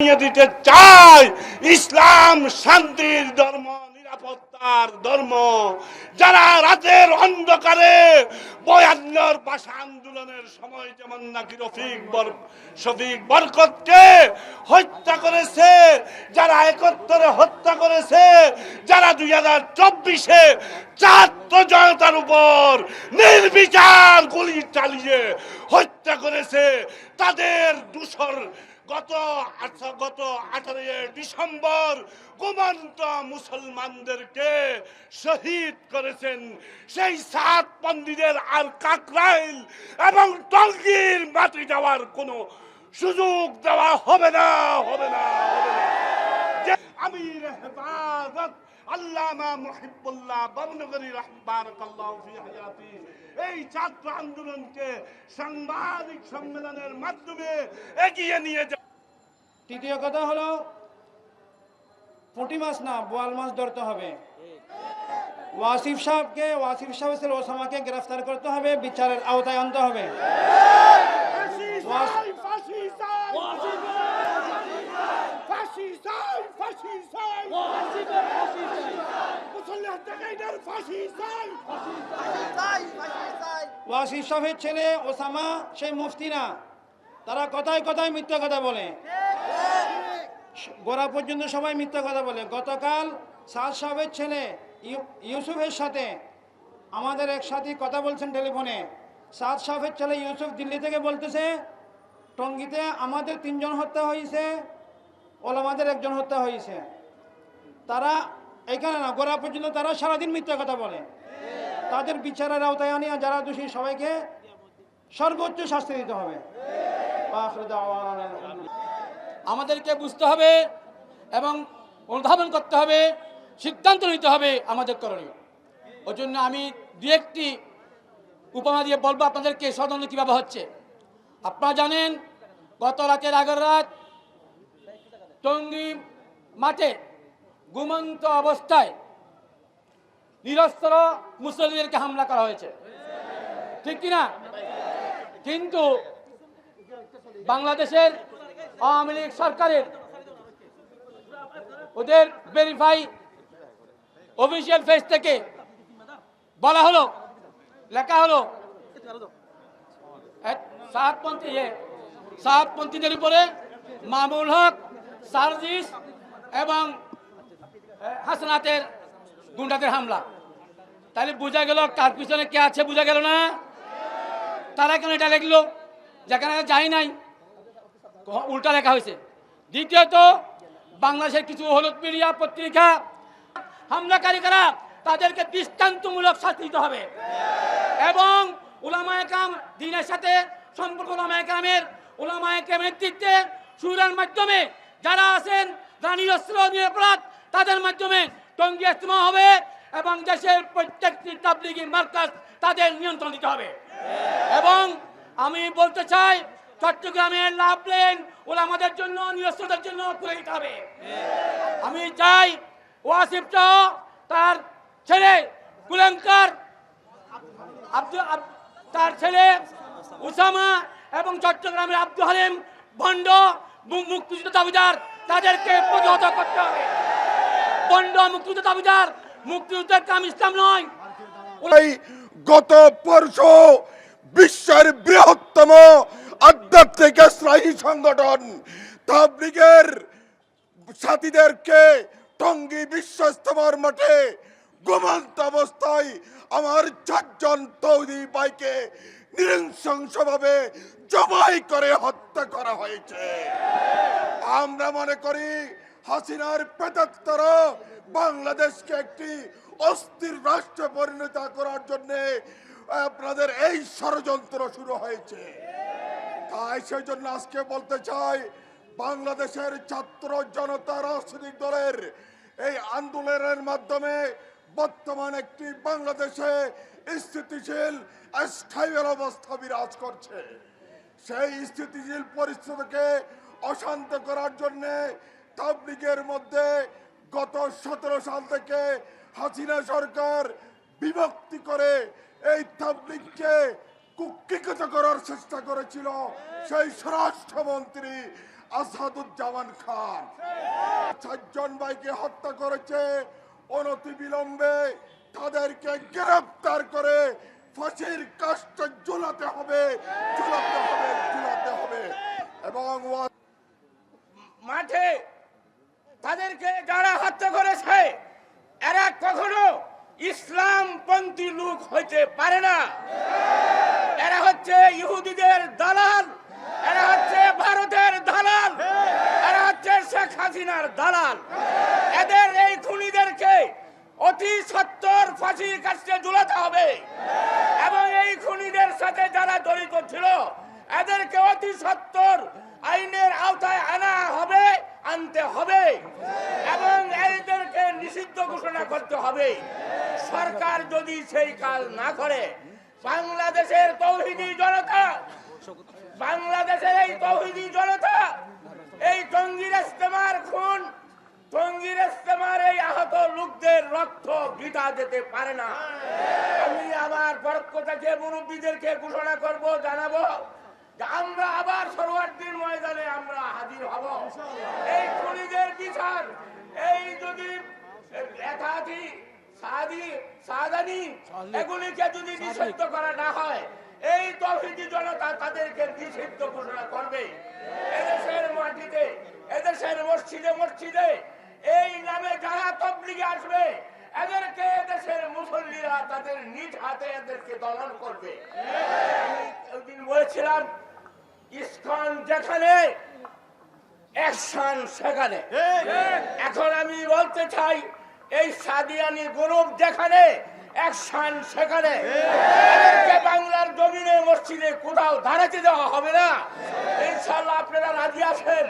দিতে চাই ইসলাম শান্তির ধর্ম, নিরাপত্তার ধর্ম। যারা রাতের অন্ধকারে 52 ভাষা আন্দোলনের সময় যেমন নাকি শফিক বরকতকে হত্যা করেছে, যারা 71-এ হত্যা করেছে, যারা 2024-এ ছাত্র জনতার উপর নির্বিচার গুলি চালিয়ে হত্যা করেছে, তাদের দূষর গত 18 ডিসেম্বর ঘুমন্ত মুসলমানদেরকে শহীদ করেছেন। সেই সাতপন্থীদের আর কাকরাইল এবং টঙ্গীর মাটি যাওয়ার কোনো সুযোগ দেওয়া হবে না। আমির হেফাজত আল্লামা মুহিবুল্লাহ বামনগরী বারাকাল্লাহু ফি হায়াতি এই ছাত্র আন্দোলনকে সাংবাদিক সম্মেলনের মাধ্যমে এগিয়ে নিয়ে যায়। তৃতীয় কথা হলো পুঁটি মাছ না বোয়াল মাছ ধরতে হবে। ওয়াসিফ সাহেবের ওসামাকে গ্রেফতার করতে হবে, বিচারের আওতায় আনতে হবে। ওয়াসিফ সাহেবের ছেলে ওসামা সেই মুফতি না, তারা কথায় কথায় মিথ্যা কথা বলে, গোড়া পর্যন্ত সবাই মিথ্যা কথা বলে। গতকাল সাদ সাহেবের ছেলে ইউসুফের সাথে আমাদের একসাথে কথা বলছেন টেলিফোনে। সাদ সাহেবের ছেলে ইউসুফ দিল্লি থেকে বলতেছে টঙ্গীতে আমাদের 3 জন হত্যা হয়েছে, ওলামাদের 1 জন হত্যা হয়েছে। তারা এখানে না, গোড়া পর্যন্ত তারা সারাদিন মিথ্যা কথা বলে। তাদের বিচারের আওতায় আনিয়া যারা দোষী সবাইকে সর্বোচ্চ শাস্তি দিতে হবে। আমাদেরকে বুঝতে হবে এবং অনুধাবন করতে হবে, সিদ্ধান্ত নিতে হবে আমাদের করণীয়। ওই জন্য আমি 2-1টি উপমা দিয়ে বলবো আপনাদেরকে ষড়যন্ত্র কীভাবে হচ্ছে। আপনারা জানেন গত রাতের আগের রাত টঙ্গী মাঠে ঘুমন্ত অবস্থায় নিরস্ত্র মুসল্লিদেরকে হামলা করা হয়েছে, ঠিক কিনা? কিন্তু বাংলাদেশের আওয়ামী লীগ সরকারের ওদের ভেরিফাই অফিসিয়াল পেজ থেকে বলা হলো, লেখা হলো সাতপন্থীদের উপরে মামুল হক, সার্জিস এবং হাসনাতের গুন্ডাদের হামলা। তাহলে বোঝা গেল কার পিছনে কে আছে, বোঝা গেল না? তারা কেন এটা লিখলো যেখানে যাই নাই, উল্টা লেখা হয়েছে। দ্বিতীয়ত, বাংলাদেশের কিছু হলুদ মিডিয়া পত্রিকা হামলাকারী কারা তাদেরকে দৃষ্টান্তমূলক শাস্তি দিতে হবে এবং উলামায়ে কেরাম দ্বীনের সাথে সম্পর্ক উলামায়ে কেরামের নেতৃত্বে শুরার মাধ্যমে যারা আছেন নিরস্ত্র নিরপরাধ তাদের মাধ্যমে টঙ্গী ইজতেমা হবে এবং দেশের প্রত্যেকটি তাবলিগি মার্কাজ তাদের নিয়ন্ত্রণ দিতে হবে। এবং আমি বলতে চাই চট্টগ্রামের লাভ লেন ওলামাদের জন্য, নিরস্ত্রদের জন্য খুলে দিতে হবে। আমি চাই ওয়াসিফ সহ তার ছেলে কুলঙ্কার তার ছেলে ওসামা এবং চট্টগ্রামের আব্দুল হালিম ভণ্ড মুক্তিযুদ্ধ দাবিদার তাদেরকে প্রতিহত করতে হবে। ভণ্ড মুক্তিযুদ্ধ দাবিদার, মুক্তিযুদ্ধের কাম ইসলাম নয়। গত পরশু বিশ্বের বৃহত্তম আধ্যাত্মিক ইসলামী সংগঠন তাবলীগের সাথীদেরকে টঙ্গী বিশ্ব ইজতেমার মাঠে ঘুমন্ত অবস্থায় আমার 4 জন তৌহিদি ভাইকে নৃশংসভাবে জবাই করে হত্যা করা হয়েছে। আমরা মনে করি হাসিনার প্রেতাত্মার বাংলাদেশকে একটি অস্থির রাষ্ট্রে পরিণত করার জন্য আপনাদের এই ষড়যন্ত্র শুরু হয়েছে। তাই সেই জন্য আজকে বলতে চাই, বাংলাদেশের ছাত্র জনতা রাজনৈতিক দলের এই আন্দোলনের মাধ্যমে বর্তমান একটি বাংলাদেশে স্থিতিশীল স্থায়ী অবস্থা বিরাজ করছে। সেই স্থিতিশীল পরিস্থিতিকে অশান্ত করার জন্য তাবলীগের মধ্যে গত 17 সাল থেকে হাসিনা সরকার বিভক্তি করে এই তাবলীগকে কুক্ষিগত করার চেষ্টা করেছিল। সেই স্বরাষ্ট্রমন্ত্রী আসাদুজ্জামান খান। 4 জন ভাইকে হত্যা করেছে। অনতিবিলম্বে তাদেরকে গ্রেফতার করে ফাঁসির কাষ্ঠে ঝুলাতে হবে, ঝুলাতে হবে, ঝুলাতে হবে। এবং মাঠে তাদেরকে যারা হত্যা করেছে এরা কখনো ইসলামপন্থী লোক হইতে পারে না। এরা হচ্ছে ইহুদিদের দালাল, এরা হচ্ছে ভারতের দালাল, এরা হচ্ছে শেখ হাসিনার দালাল। এদের এই খুনিদেরকে অতি সত্বর ফাঁসির কাছে ঝুলাতে হবে এবং এই খুনিদের সাথে যারা জড়িত ছিল এদেরকে অতি সত্বর আইনের আওতায় আনা হবে, আনতে হবে এবং এদেরকে নিষিদ্ধ ঘোষণা করতে হবে। সরকার যদি সেই কাজ না করে বাংলাদেশের তৌহিদি জনতা, বাংলাদেশের এই তৌহিদি জনতা এই টঙ্গীর ইস্তেমার খুন, টঙ্গীর ইস্তেমার এই আহত লোকদের রক্ত বৃথা যেতে পারে না। আমি আবার পরোক্ষ থেকে মুরব্বীদেরকে ঘোষণা করব, জানাবো যে আমরা আবার সরওয়ারদীর ময়দানে আমরা হাজির হব। এই খুনিদের বিচার, এই যদি একাধি সাদানি এগুলিকে যদি নিষিদ্ধ করা না হয় এই তৌহিদি জনতা তাদেরকে নিষিদ্ধ ঘোষণা করবে। এদেশের মাটিতে, এদেশের মসজিদে মসজিদে এই নামে যারা তাবলীগে আসবে এদেরকে এদেশের মুসল্লিরা তাদের নিজ হাতে এদেরকে দমন করবে। ওইদিন বলেছিলাম ইসকন যেখানে অ্যাকশন সেখানে। এখন আমি বলতে চাই এই সাদিয়ানি গ্রুপ যেখানে অ্যাকশন সেখানে। এদেরকে বাংলার জমিনে মসজিদে কোথাও দাঁড়াতে দেওয়া হবে না। ইনশাআল্লাহ আপনারা রাজি আছেন?